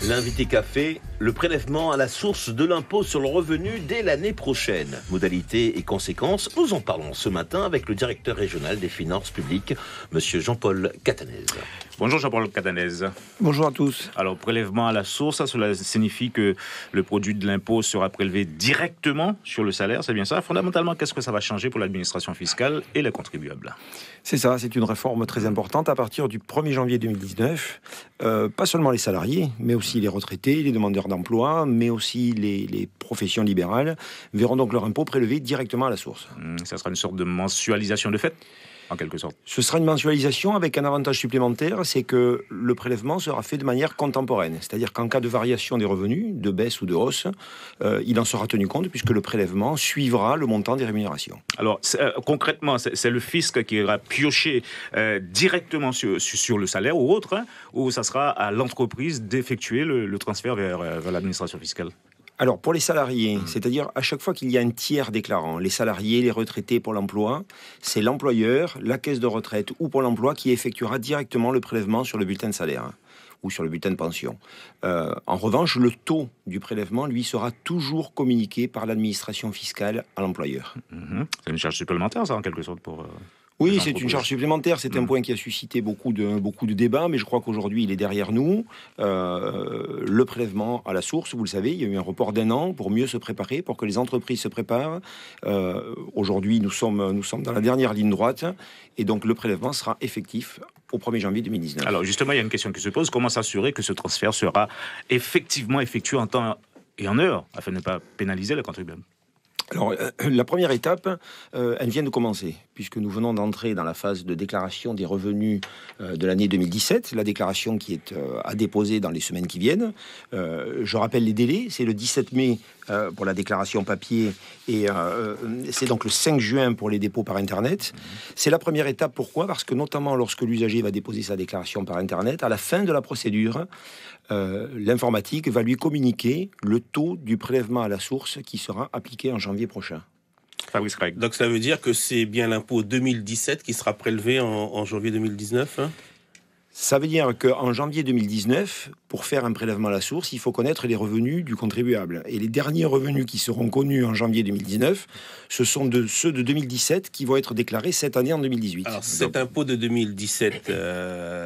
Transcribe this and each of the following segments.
L'invité café, le prélèvement à la source de l'impôt sur le revenu dès l'année prochaine. Modalités et conséquences, nous en parlons ce matin avec le directeur régional des finances publiques, monsieur Jean-Paul Catanèse. Bonjour Jean-Paul Catanèse. Bonjour à tous. Alors, prélèvement à la source, cela signifie que le produit de l'impôt sera prélevé directement sur le salaire, c'est bien ça? Fondamentalement, qu'est-ce que ça va changer pour l'administration fiscale et les contribuables? C'est ça, c'est une réforme très importante à partir du 1er janvier 2019. Pas seulement les salariés, mais aussi les retraités, les demandeurs d'emploi, mais aussi les professions libérales verront donc leur impôt prélevé directement à la source. Ça sera une sorte de mensualisation de fait, en quelque sorte. Ce sera une mensualisation avec un avantage supplémentaire, c'est que le prélèvement sera fait de manière contemporaine. C'est-à-dire qu'en cas de variation des revenus, de baisse ou de hausse, il en sera tenu compte puisque le prélèvement suivra le montant des rémunérations. Alors, concrètement, c'est le fisc qui ira piocher directement sur le salaire ou autre, ou ça sera à l'entreprise d'effectuer le transfert vers l'administration fiscale? Alors, pour les salariés, c'est-à-dire à chaque fois qu'il y a un tiers déclarant, les salariés, les retraités, Pôle emploi, c'est l'employeur, la caisse de retraite ou Pôle emploi qui effectuera directement le prélèvement sur le bulletin de salaire ou sur le bulletin de pension. En revanche, le taux du prélèvement, lui, sera toujours communiqué par l'administration fiscale à l'employeur. C'est une charge supplémentaire, ça, en quelque sorte, pour... Oui, c'est une charge supplémentaire. C'est un point qui a suscité beaucoup de débats, mais je crois qu'aujourd'hui, il est derrière nous. Le prélèvement à la source, vous le savez, il y a eu un report d'1 an pour mieux se préparer, pour que les entreprises se préparent. Aujourd'hui, nous sommes dans la dernière ligne droite, et donc le prélèvement sera effectif au 1er janvier 2019. Alors justement, il y a une question qui se pose. Comment s'assurer que ce transfert sera effectivement effectué en temps et en heure, afin de ne pas pénaliser le contribuable? Alors, la première étape, elle vient de commencer, puisque nous venons d'entrer dans la phase de déclaration des revenus de l'année 2017, la déclaration qui est à déposer dans les semaines qui viennent. Je rappelle les délais, c'est le 17 mai pour la déclaration papier, et c'est donc le 5 juin pour les dépôts par Internet. C'est la première étape, pourquoi? Parce que notamment lorsque l'usager va déposer sa déclaration par Internet, à la fin de la procédure, l'informatique va lui communiquer le taux du prélèvement à la source qui sera appliqué en janvier prochain. Fabrice Craig. Donc ça veut dire que c'est bien l'impôt 2017 qui sera prélevé en janvier 2019 hein? Ça veut dire qu'en janvier 2019, pour faire un prélèvement à la source, il faut connaître les revenus du contribuable. Et les derniers revenus qui seront connus en janvier 2019, ce sont ceux de 2017 qui vont être déclarés cette année en 2018. Alors cet impôt de 2017,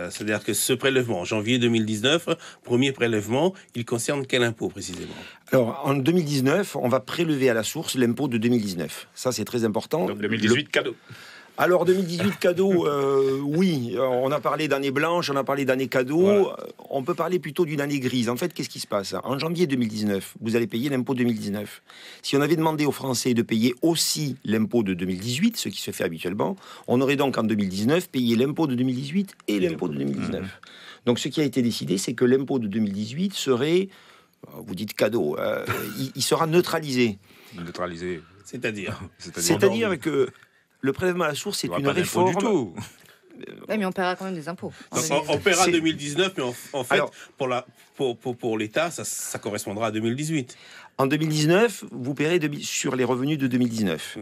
c'est-à-dire que ce prélèvement en janvier 2019, premier prélèvement, il concerne quel impôt précisément? Alors en 2019, on va prélever à la source l'impôt de 2019. Ça c'est très important. Donc 2018, cadeau. Alors 2018 cadeau, oui, on a parlé d'année blanche, on a parlé d'année cadeau, voilà. On peut parler plutôt d'une année grise. En fait, qu'est-ce qui se passe? En janvier 2019, vous allez payer l'impôt 2019. Si on avait demandé aux Français de payer aussi l'impôt de 2018, ce qui se fait habituellement, on aurait donc en 2019 payé l'impôt de 2018 et l'impôt de 2019. Donc ce qui a été décidé, c'est que l'impôt de 2018 serait, vous dites cadeau, il sera neutralisé. Neutralisé, c'est-à-dire que le prélèvement à la source, c'est une réforme. Du tout. Oui, mais on paiera quand même des impôts. On paiera 2019, mais en fait, alors, pour l'État, ça correspondra à 2018. En 2019, vous paierez sur les revenus de 2019.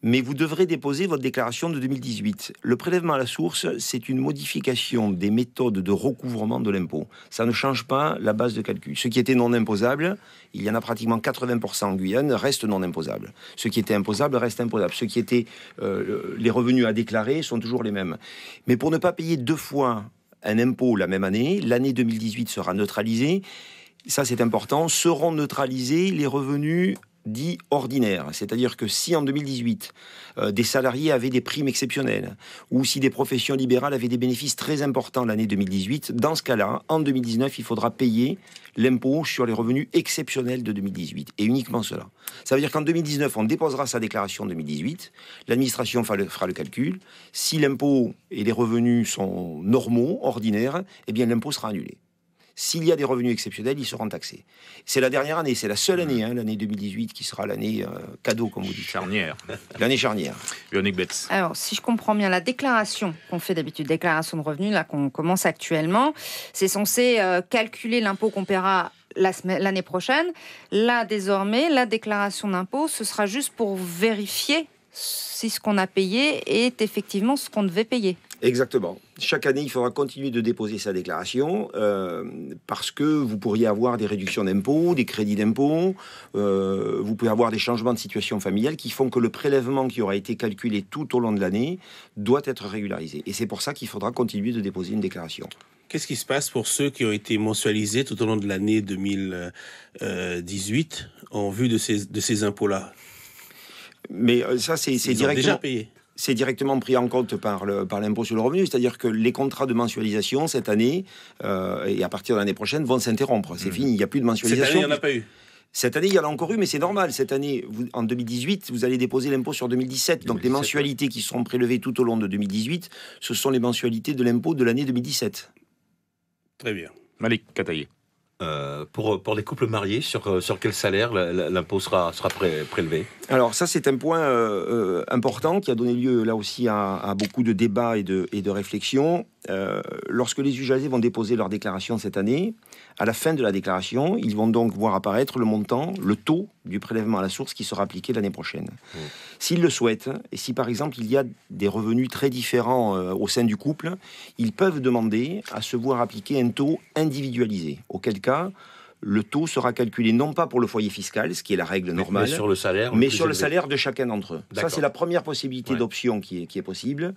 Mais vous devrez déposer votre déclaration de 2018. Le prélèvement à la source, c'est une modification des méthodes de recouvrement de l'impôt. Ça ne change pas la base de calcul. Ce qui était non imposable, il y en a pratiquement 80% en Guyane, reste non imposable. Ce qui était imposable reste imposable. Ce qui était les revenus à déclarer sont toujours les mêmes. Mais pour ne pas payer 2 fois un impôt la même année, l'année 2018 sera neutralisée. Ça, c'est important. Seront neutralisés les revenus dit ordinaire, c'est-à-dire que si en 2018 des salariés avaient des primes exceptionnelles ou si des professions libérales avaient des bénéfices très importants l'année 2018, dans ce cas-là, en 2019, il faudra payer l'impôt sur les revenus exceptionnels de 2018 et uniquement cela. Ça veut dire qu'en 2019, on déposera sa déclaration 2018, l'administration fera le calcul. Si l'impôt et les revenus sont normaux, ordinaires, eh bien l'impôt sera annulé. S'il y a des revenus exceptionnels, ils seront taxés. C'est la dernière année, c'est la seule année, l'année 2018, qui sera l'année cadeau, comme vous dites. Charnière. L'année charnière. Véronique Betts. Alors, si je comprends bien, la déclaration qu'on fait d'habitude, déclaration de revenus, là, qu'on commence actuellement, c'est censé calculer l'impôt qu'on paiera l'année prochaine. Là, désormais, la déclaration d'impôt, ce sera juste pour vérifier si ce qu'on a payé est effectivement ce qu'on devait payer. Exactement. Chaque année, il faudra continuer de déposer sa déclaration parce que vous pourriez avoir des réductions d'impôts, des crédits d'impôts, vous pouvez avoir des changements de situation familiale qui font que le prélèvement qui aura été calculé tout au long de l'année doit être régularisé. Et c'est pour ça qu'il faudra continuer de déposer une déclaration. Qu'est-ce qui se passe pour ceux qui ont été mensualisés tout au long de l'année 2018 en vue de ces impôts-là? Mais ça, c'est directement... déjà payé. C'est directement pris en compte par l'impôt sur le revenu, c'est-à-dire que les contrats de mensualisation cette année et à partir de l'année prochaine vont s'interrompre. C'est fini, il n'y a plus de mensualisation. Cette année, il n'y en a pas eu. Cette année, il y en a encore eu, mais c'est normal. Cette année, en 2018, vous allez déposer l'impôt sur 2017. Donc les mensualités qui seront prélevées tout au long de 2018, ce sont les mensualités de l'impôt de l'année 2017. Très bien. Malik Kataye. Pour les couples mariés, sur quel salaire l'impôt sera prélevé? Alors ça, c'est un point important qui a donné lieu là aussi à beaucoup de débats et de réflexions. Lorsque les usagers vont déposer leur déclaration cette année, à la fin de la déclaration, ils vont donc voir apparaître le montant, le taux du prélèvement à la source qui sera appliqué l'année prochaine. S'ils le souhaitent, et si par exemple il y a des revenus très différents au sein du couple, ils peuvent demander à se voir appliquer un taux individualisé, auquel cas le taux sera calculé non pas pour le foyer fiscal, ce qui est la règle normale, mais sur le salaire, mais sur le salaire de chacun d'entre eux. Ça, c'est la première possibilité d'option qui est possible.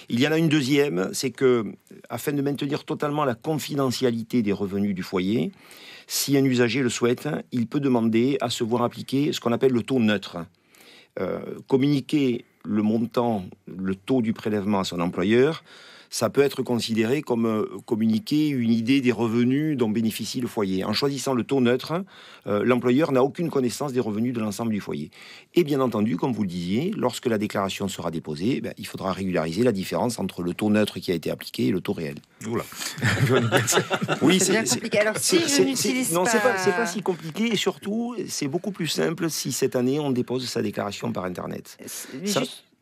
Il y en a une deuxième, c'est que, afin de maintenir totalement la confidentialité des revenus du foyer, si un usager le souhaite, il peut demander à se voir appliquer ce qu'on appelle le taux neutre. Communiquer le montant, le taux du prélèvement à son employeur, ça peut être considéré comme communiquer une idée des revenus dont bénéficie le foyer. En choisissant le taux neutre, l'employeur n'a aucune connaissance des revenus de l'ensemble du foyer. Et bien entendu, comme vous le disiez, lorsque la déclaration sera déposée, il faudra régulariser la différence entre le taux neutre qui a été appliqué et le taux réel. Oula. Oui, c'est bien compliqué. Alors si je n'utilise pas... Non, c'est pas si compliqué. Et surtout, c'est beaucoup plus simple si cette année, on dépose sa déclaration par Internet.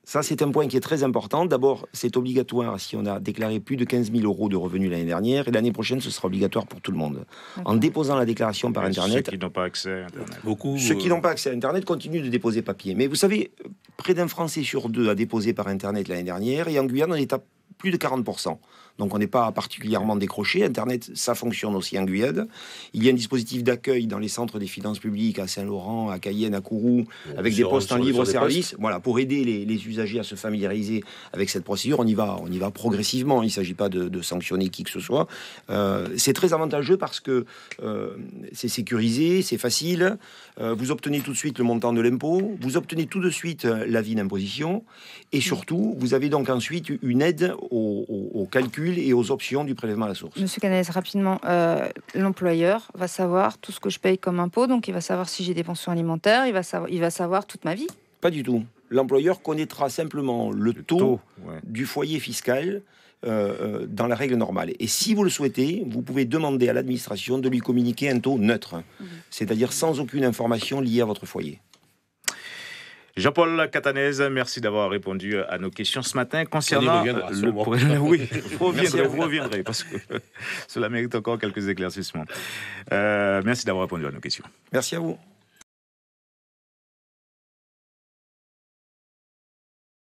Ça, c'est un point qui est très important. D'abord, c'est obligatoire si on a déclaré plus de 15 000 € de revenus l'année dernière. Et l'année prochaine, ce sera obligatoire pour tout le monde. En déposant la déclaration par Internet... Ceux qui n'ont pas accès à Internet. Ceux qui n'ont pas accès à Internet continuent de déposer papier. Mais vous savez, près d'un Français sur deux a déposé par Internet l'année dernière. Et en Guyane, on est à plus de 40%. Donc on n'est pas particulièrement décroché. Internet, ça fonctionne aussi en Guyane. Il y a un dispositif d'accueil dans les centres des finances publiques à Saint-Laurent, à Cayenne, à Kourou, avec des postes en libre service. Voilà, pour aider les usagers à se familiariser avec cette procédure. On y va progressivement. Il ne s'agit pas de sanctionner qui que ce soit. C'est très avantageux parce que c'est sécurisé, c'est facile. Vous obtenez tout de suite le montant de l'impôt. Vous obtenez tout de suite l'avis d'imposition. Et surtout, vous avez donc ensuite une aide au calcul et aux options du prélèvement à la source. Monsieur Canès, rapidement, l'employeur va savoir tout ce que je paye comme impôt, donc il va savoir si j'ai des pensions alimentaires, il va savoir toute ma vie. Pas du tout. L'employeur connaîtra simplement le taux du foyer fiscal dans la règle normale. Et si vous le souhaitez, vous pouvez demander à l'administration de lui communiquer un taux neutre, c'est-à-dire sans aucune information liée à votre foyer. Jean-Paul Catanèse, merci d'avoir répondu à nos questions ce matin concernant oui, vous reviendrez parce que cela mérite encore quelques éclaircissements. Merci d'avoir répondu à nos questions. Merci à vous.